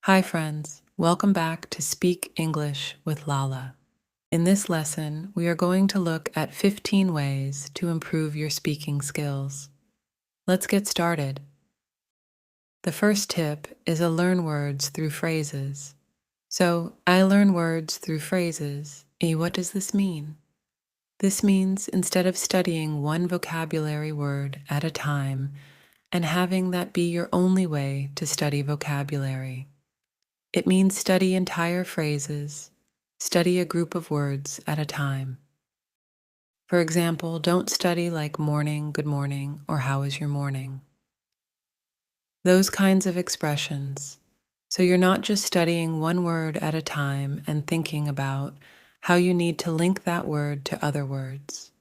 Hi, friends. Welcome back to Speak English with Lala. In this lesson, we are going to look at 15 ways to improve your speaking skills. Let's get started. The first tip is a learn words through phrases. So, I learn words through phrases. What does this mean? This means instead of studying one vocabulary word at a time and having that be your only way to study vocabulary, it means study entire phrases, study a group of words at a time. For example, don't study like morning, good morning, or how is your morning. Those kinds of expressions. So you're not just studying one word at a time and thinking about how you need to link that word to other words.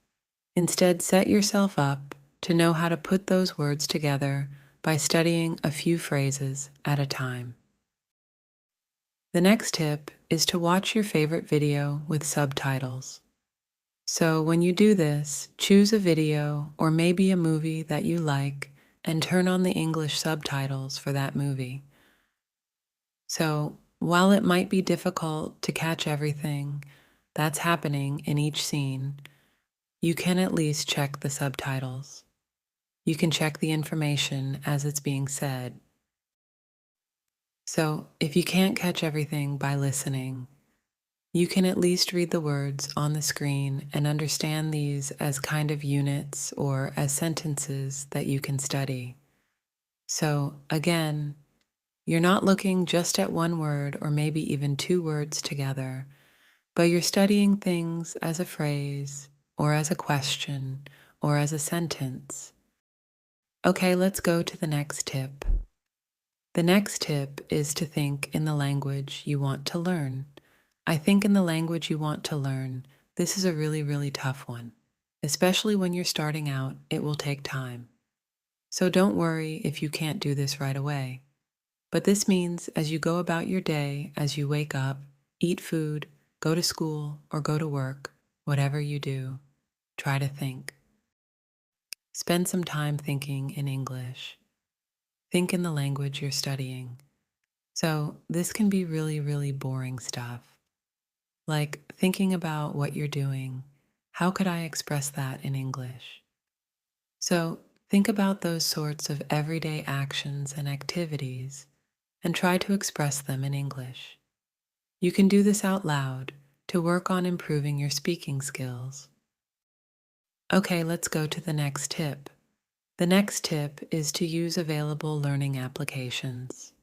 Instead, set yourself up to know how to put those words together by studying a few phrases at a time. The next tip is to watch your favorite video with subtitles. So when you do this, choose a video or maybe a movie that you like and turn on the English subtitles for that movie. So while it might be difficult to catch everything that's happening in each scene, you can at least check the subtitles. You can check the information as it's being said. So if you can't catch everything by listening, you can at least read the words on the screen and understand these as kind of units or as sentences that you can study. So again, you're not looking just at one word or maybe even two words together, but you're studying things as a phrase or as a question or as a sentence. Okay, let's go to the next tip. The next tip is to think in the language you want to learn. I think in the language you want to learn, this is a really, really tough one. Especially when you're starting out, it will take time. So don't worry if you can't do this right away. But this means as you go about your day, as you wake up, eat food, go to school, or go to work, whatever you do, try to think. Spend some time thinking in English. Think in the language you're studying. So this can be really, really boring stuff. Like thinking about what you're doing. How could I express that in English? So think about those sorts of everyday actions and activities and try to express them in English. You can do this out loud to work on improving your speaking skills. Okay, let's go to the next tip. The next tip is to use available learning applications.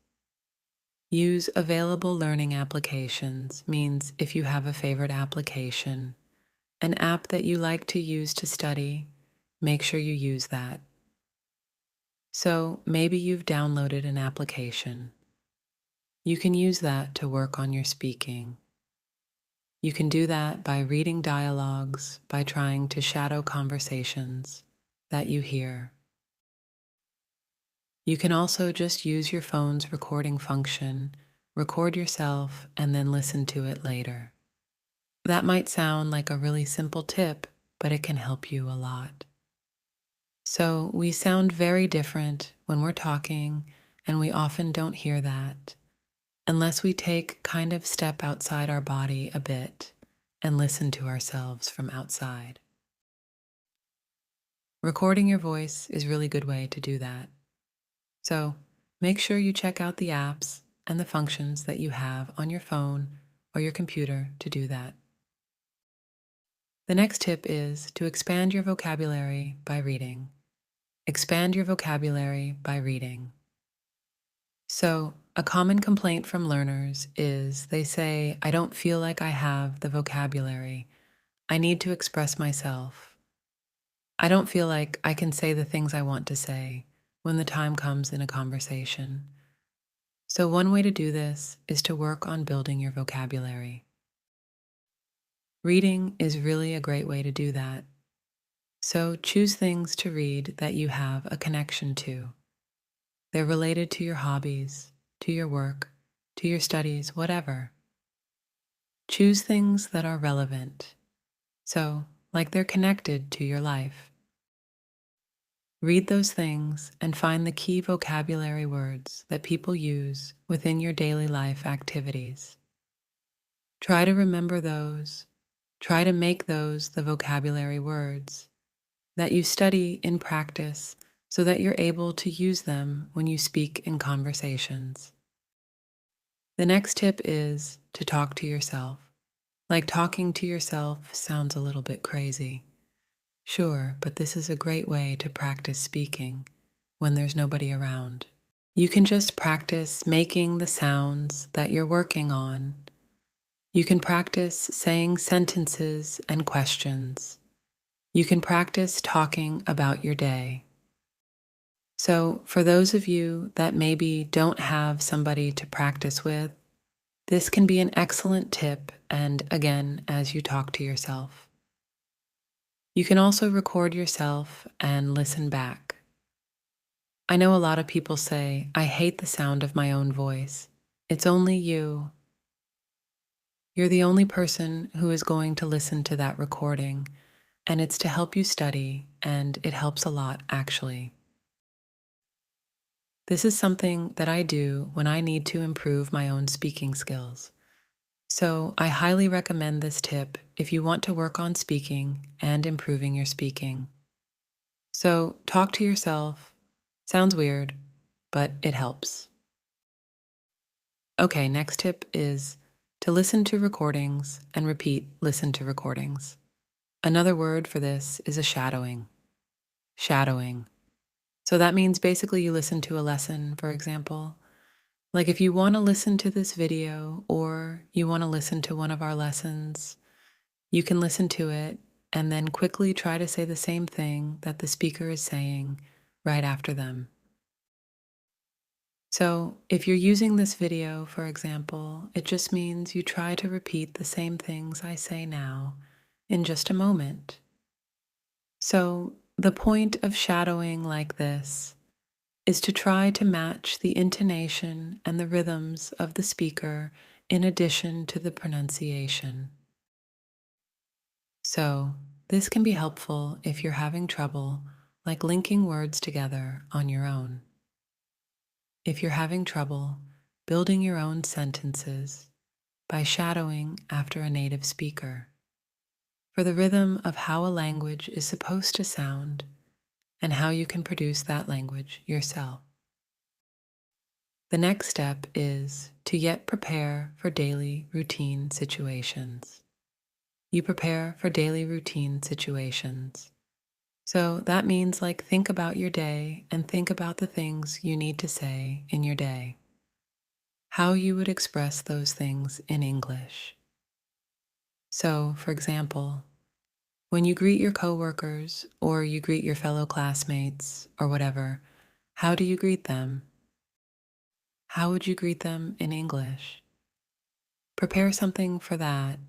Use available learning applications means if you have a favorite application, an app that you like to use to study, make sure you use that. So maybe you've downloaded an application. You can use that to work on your speaking. You can do that by reading dialogues, by trying to shadow conversations that you hear. You can also just use your phone's recording function, record yourself, and then listen to it later. That might sound like a really simple tip, but it can help you a lot. So we sound very different when we're talking, and we often don't hear that unless we take kind of step outside our body a bit and listen to ourselves from outside. Recording your voice is a really good way to do that. So make sure you check out the apps and the functions that you have on your phone or your computer to do that. The next tip is to expand your vocabulary by reading. Expand your vocabulary by reading. So, a common complaint from learners is they say, I don't feel like I have the vocabulary. I need to express myself. I don't feel like I can say the things I want to say when the time comes in a conversation. So, one way to do this is to work on building your vocabulary. Reading is really a great way to do that. So, choose things to read that you have a connection to. They're related to your hobbies, to your work, to your studies, whatever. Choose things that are relevant. So, like they're connected to your life. Read those things and find the key vocabulary words that people use within your daily life activities. Try to remember those. Try to make those the vocabulary words that you study in practice so that you're able to use them when you speak in conversations. The next tip is to talk to yourself. Like talking to yourself sounds a little bit crazy. Sure, but this is a great way to practice speaking when there's nobody around. You can just practice making the sounds that you're working on. You can practice saying sentences and questions. You can practice talking about your day. So, for those of you that maybe don't have somebody to practice with, this can be an excellent tip, and again, as you talk to yourself. You can also record yourself and listen back. I know a lot of people say, I hate the sound of my own voice. It's only you. You're the only person who is going to listen to that recording, and it's to help you study, and it helps a lot, actually. This is something that I do when I need to improve my own speaking skills. So I highly recommend this tip if you want to work on speaking and improving your speaking. So talk to yourself. Sounds weird, but it helps. Okay, next tip is to listen to recordings and repeat listen to recordings. Another word for this is a shadowing. Shadowing. So that means basically you listen to a lesson, for example. Like if you want to listen to this video or you want to listen to one of our lessons, you can listen to it and then quickly try to say the same thing that the speaker is saying right after them. So if you're using this video, for example, it just means you try to repeat the same things I say now in just a moment. So the point of shadowing like this is to try to match the intonation and the rhythms of the speaker in addition to the pronunciation. So this can be helpful if you're having trouble, like linking words together on your own. If you're having trouble building your own sentences by shadowing after a native speaker, for the rhythm of how a language is supposed to sound and how you can produce that language yourself. The next step is to yet prepare for daily routine situations. You prepare for daily routine situations. So that means like think about your day and think about the things you need to say in your day. How you would express those things in English. So, for example, when you greet your coworkers or you greet your fellow classmates or whatever, how do you greet them? How would you greet them in English? Prepare something for that.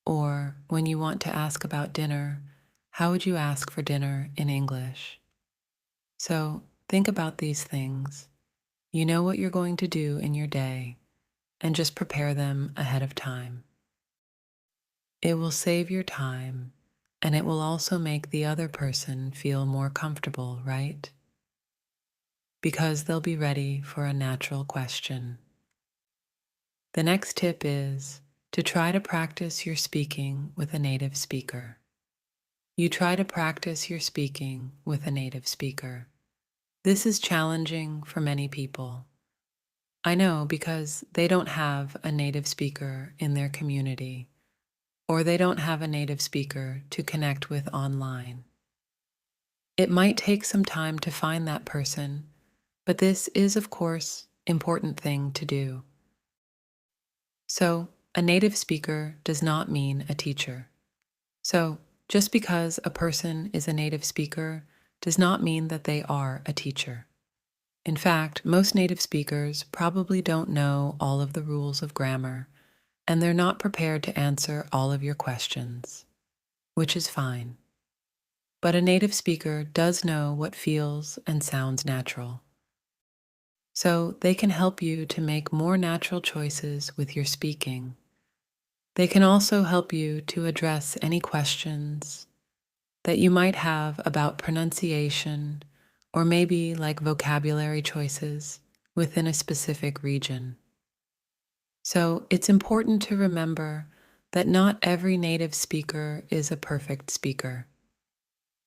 Or when you want to ask about dinner, how would you ask for dinner in English? So think about these things. You know what you're going to do in your day, and just prepare them ahead of time. It will save your time, and it will also make the other person feel more comfortable, right? Because they'll be ready for a natural question. The next tip is to try to practice your speaking with a native speaker. You try to practice your speaking with a native speaker. This is challenging for many people. I know because they don't have a native speaker in their community, or they don't have a native speaker to connect with online. It might take some time to find that person, but this is, of course, an important thing to do. So, a native speaker does not mean a teacher. So, just because a person is a native speaker does not mean that they are a teacher. In fact, most native speakers probably don't know all of the rules of grammar, and they're not prepared to answer all of your questions, which is fine. But a native speaker does know what feels and sounds natural. So they can help you to make more natural choices with your speaking. They can also help you to address any questions that you might have about pronunciation or maybe like vocabulary choices within a specific region. So it's important to remember that not every native speaker is a perfect speaker,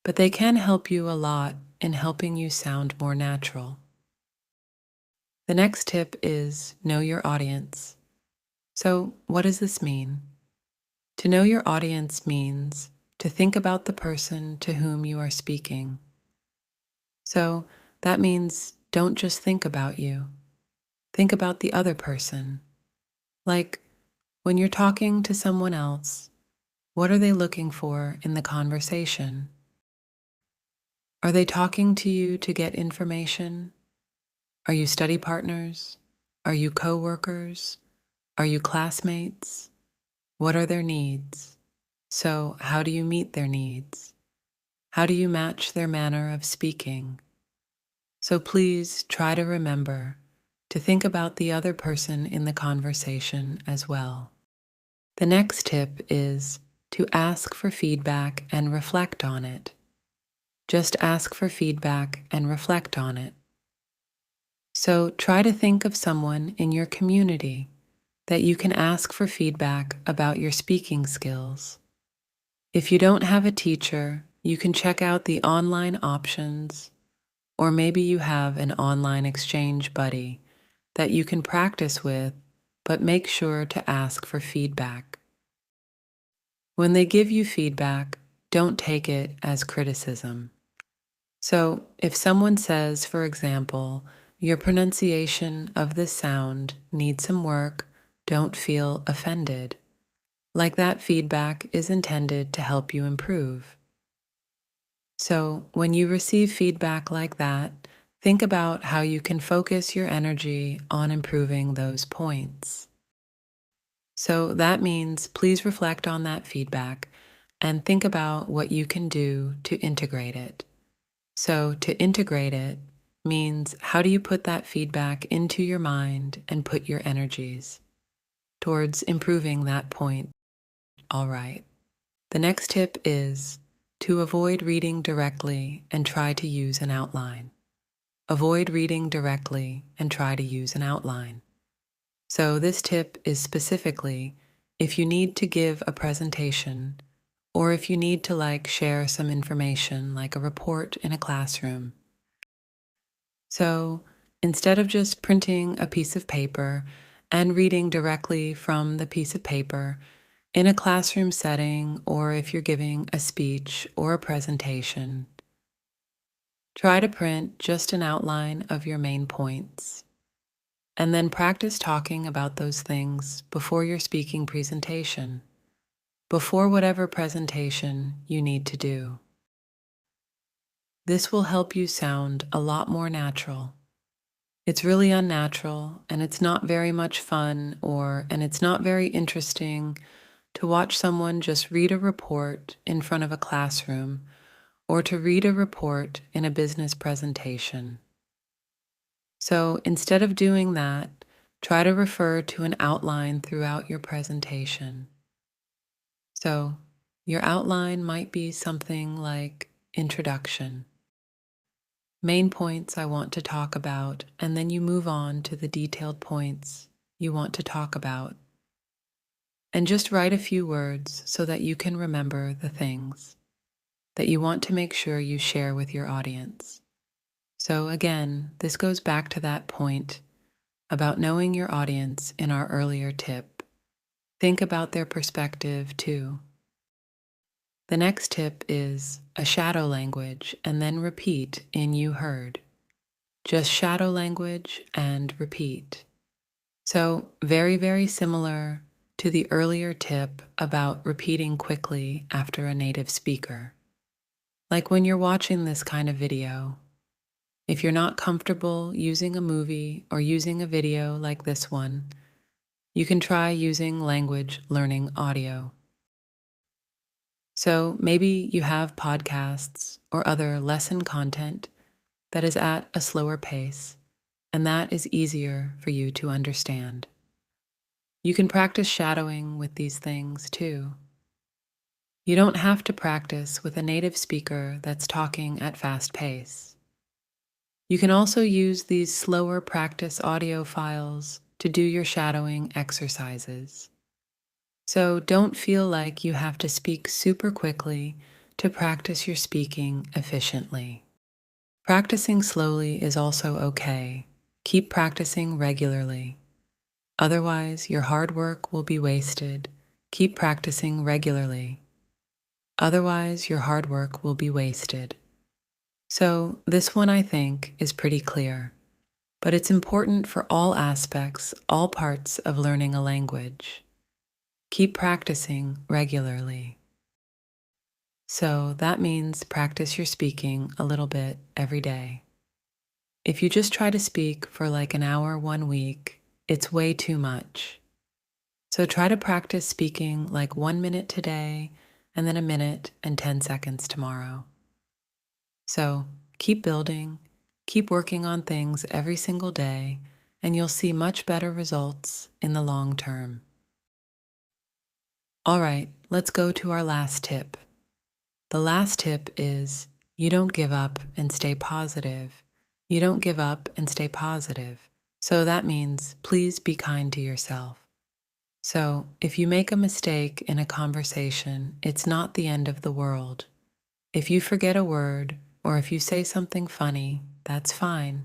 but they can help you a lot in helping you sound more natural. The next tip is know your audience. So, what does this mean? To know your audience means to think about the person to whom you are speaking. So, that means don't just think about you, think about the other person. Like, when you're talking to someone else, what are they looking for in the conversation? Are they talking to you to get information? Are you study partners? Are you coworkers? Are you classmates? What are their needs? So, how do you meet their needs? How do you match their manner of speaking? So, please try to remember to think about the other person in the conversation as well. The next tip is to ask for feedback and reflect on it. Just ask for feedback and reflect on it. So, try to think of someone in your community that you can ask for feedback about your speaking skills. If you don't have a teacher, you can check out the online options, or maybe you have an online exchange buddy that you can practice with, but make sure to ask for feedback. When they give you feedback, don't take it as criticism. So, if someone says, for example, your pronunciation of this sound needs some work, don't feel offended. Like that feedback is intended to help you improve. So, when you receive feedback like that, think about how you can focus your energy on improving those points. So, that means please reflect on that feedback and think about what you can do to integrate it. So, to integrate it means how do you put that feedback into your mind and put your energies towards improving that point? All right. The next tip is to avoid reading directly and try to use an outline. Avoid reading directly and try to use an outline. So, this tip is specifically if you need to give a presentation or if you need to share some information like a report in a classroom. So, instead of just printing a piece of paper and reading directly from the piece of paper, in a classroom setting, or if you're giving a speech or a presentation, try to print just an outline of your main points, and then practice talking about those things before your speaking presentation, before whatever presentation you need to do. This will help you sound a lot more natural. It's really unnatural, and it's not very much fun, and it's not very interesting to watch someone just read a report in front of a classroom or to read a report in a business presentation. So instead of doing that, try to refer to an outline throughout your presentation. So your outline might be something like introduction, main points I want to talk about, and then you move on to the detailed points you want to talk about. And just write a few words so that you can remember the things that you want to make sure you share with your audience. So again, this goes back to that point about knowing your audience in our earlier tip. Think about their perspective too. The next tip is a shadow language and then repeat in you heard. Just shadow language and repeat. So very, very similar to the earlier tip about repeating quickly after a native speaker. Like when you're watching this kind of video, if you're not comfortable using a movie or using a video like this one, you can try using language learning audio. So maybe you have podcasts or other lesson content that is at a slower pace, and that is easier for you to understand. You can practice shadowing with these things too. You don't have to practice with a native speaker that's talking at fast pace. You can also use these slower practice audio files to do your shadowing exercises. So don't feel like you have to speak super quickly to practice your speaking efficiently. Practicing slowly is also okay. Keep practicing regularly. Otherwise, your hard work will be wasted. Keep practicing regularly. Otherwise, your hard work will be wasted. So, this one I think is pretty clear, but it's important for all aspects, all parts of learning a language. Keep practicing regularly. So, that means practice your speaking a little bit every day. If you just try to speak for like an hour 1 week, it's way too much. So try to practice speaking like 1 minute today and then a minute and 10 seconds tomorrow. So keep building, keep working on things every single day, and you'll see much better results in the long term. All right, let's go to our last tip. The last tip is you don't give up and stay positive. You don't give up and stay positive. So that means please be kind to yourself. So, if you make a mistake in a conversation, it's not the end of the world. If you forget a word or if you say something funny, that's fine.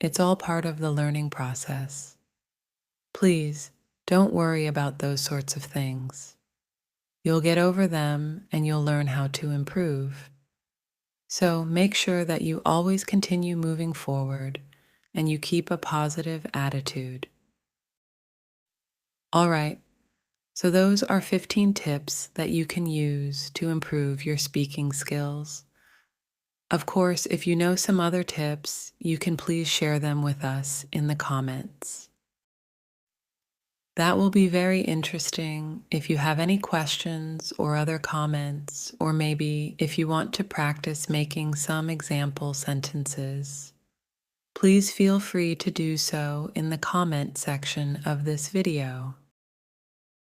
It's all part of the learning process. Please don't worry about those sorts of things. You'll get over them and you'll learn how to improve. So, make sure that you always continue moving forward and you keep a positive attitude. All right. So, those are 15 tips that you can use to improve your speaking skills. Of course, if you know some other tips, you can please share them with us in the comments. That will be very interesting if you have any questions or other comments, or maybe if you want to practice making some example sentences. Please feel free to do so in the comment section of this video.